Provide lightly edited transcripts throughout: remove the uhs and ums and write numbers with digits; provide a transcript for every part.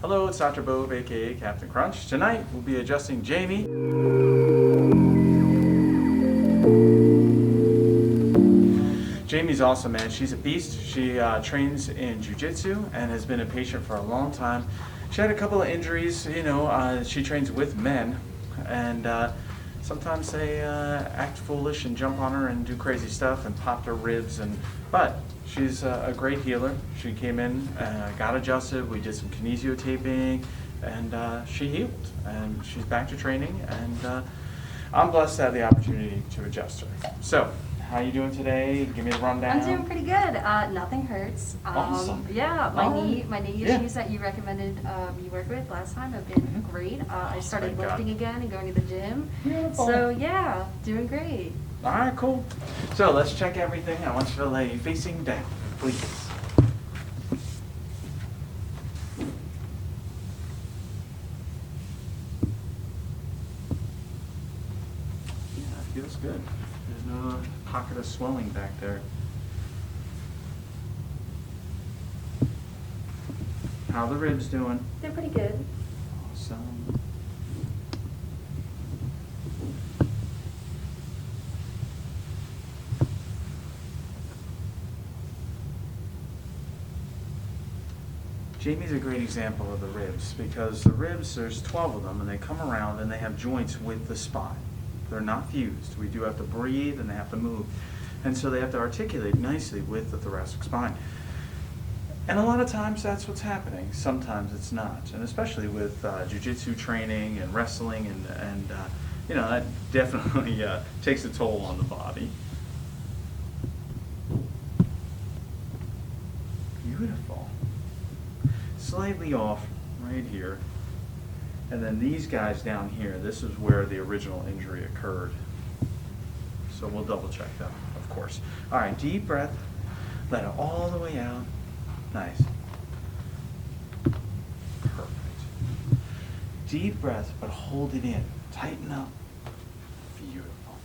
Hello, it's Dr. Bove, aka Captain Crunch. Tonight we'll be adjusting Jamie. Jamie's awesome, man. She's a beast. She trains in Jiu Jitsu and has been a patient for a long time. She had a couple of injuries, she trains with men, and sometimes they act foolish and jump on her and do crazy stuff and pop their ribs, but she's a great healer. She came in, got adjusted, we did some kinesio taping, and she healed. And she's back to training, and I'm blessed to have the opportunity to adjust her. So, how you doing today? Give me the rundown. I'm doing pretty good. Nothing hurts. Awesome. Yeah, my knee Yeah. issues that you recommended you work with last time have been great. I started Thank lifting God. again and going to the gym. Beautiful. So yeah, doing great. All right, cool. So let's check everything. I want you to lay facing down, please. Yeah, it feels good. There's no pocket of swelling back there. How are the ribs doing? They're pretty good. Awesome. Jamie's a great example of the ribs because the ribs, there's 12 of them, and they come around and they have joints with the spine. They're not fused. We do have to breathe and they have to move. And so they have to articulate nicely with the thoracic spine. And a lot of times that's what's happening. Sometimes it's not. And especially with jiu-jitsu training and wrestling, and that definitely takes a toll on the body. Beautiful. Slightly off right here. And then these guys down here, this is where the original injury occurred. So we'll double check them, of course. All right, deep breath. Let it all the way out. Nice. Perfect. Deep breath, but hold it in. Tighten up. Beautiful.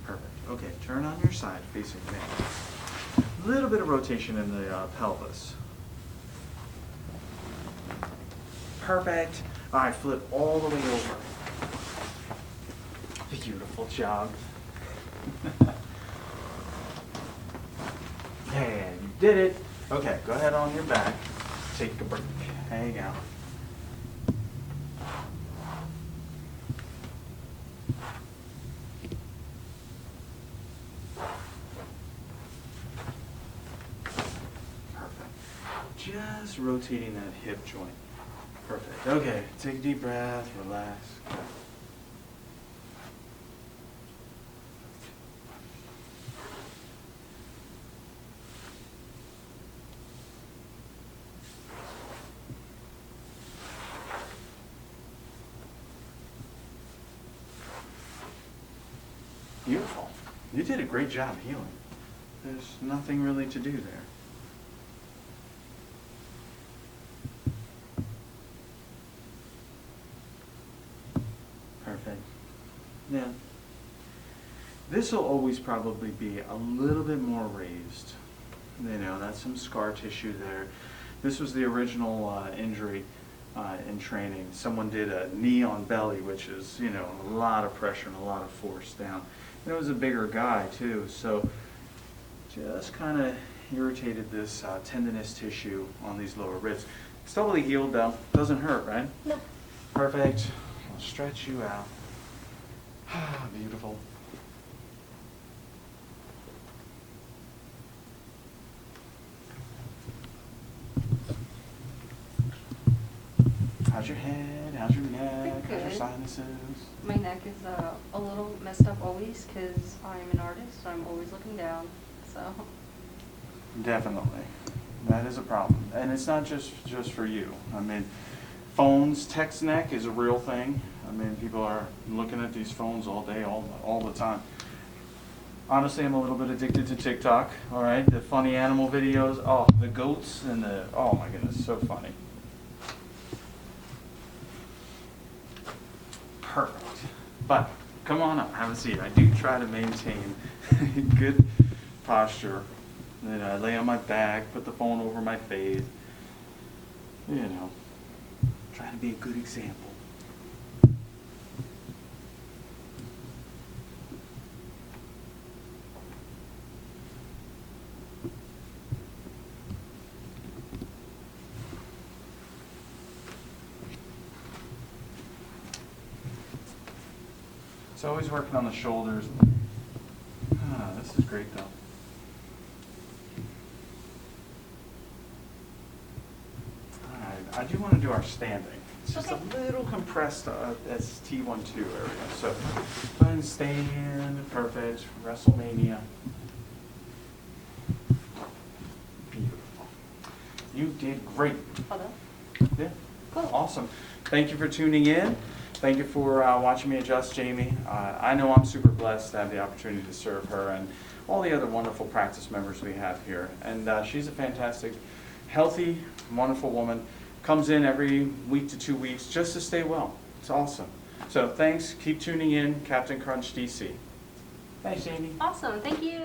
Perfect. Okay, turn on your side facing me. A little bit of rotation in the pelvis. Perfect. All right, flip all the way over. Beautiful job. Yeah, you did it. Okay, go ahead on your back. Take a break. Hang out. Perfect. Just rotating that hip joint. Perfect. Okay, take a deep breath, relax. Go. Beautiful. You did a great job healing. There's nothing really to do there. Perfect. Yeah. This will always probably be a little bit more raised. That's some scar tissue there. This was the original injury in training. Someone did a knee on belly, which is, a lot of pressure and a lot of force down. And it was a bigger guy too, so just kind of irritated this tendinous tissue on these lower ribs. It's totally healed though. Doesn't hurt, right? No. Perfect. I'll stretch you out. Beautiful. How's your head? How's your neck? How's your sinuses? My neck is a little messed up always because I'm an artist, so I'm always looking down. So. Definitely. That is a problem. And it's not just for you. I mean, phones, text neck is a real thing. I mean, people are looking at these phones all day, all the time. Honestly, I'm a little bit addicted to TikTok, all right? The funny animal videos, oh, the goats and oh my goodness, so funny. Perfect. But come on up, have a seat. I do try to maintain Good posture. And then I lay on my back, put the phone over my face. You know, trying to be a good example. It's always working on the shoulders. This is great though. Alright, I do want to do our standing. It's just Okay. a little compressed as T12 area. So go ahead and stand. Perfect. WrestleMania. Beautiful. You did great. Hello. Yeah. Cool. Awesome. Thank you for tuning in. Thank you for watching me adjust Jamie. I know I'm super blessed to have the opportunity to serve her and all the other wonderful practice members we have here. And she's a fantastic, healthy, wonderful woman. Comes in every week to 2 weeks just to stay well. It's awesome. So thanks. Keep tuning in. Captain Crunch DC. Thanks, Jamie. Awesome. Thank you.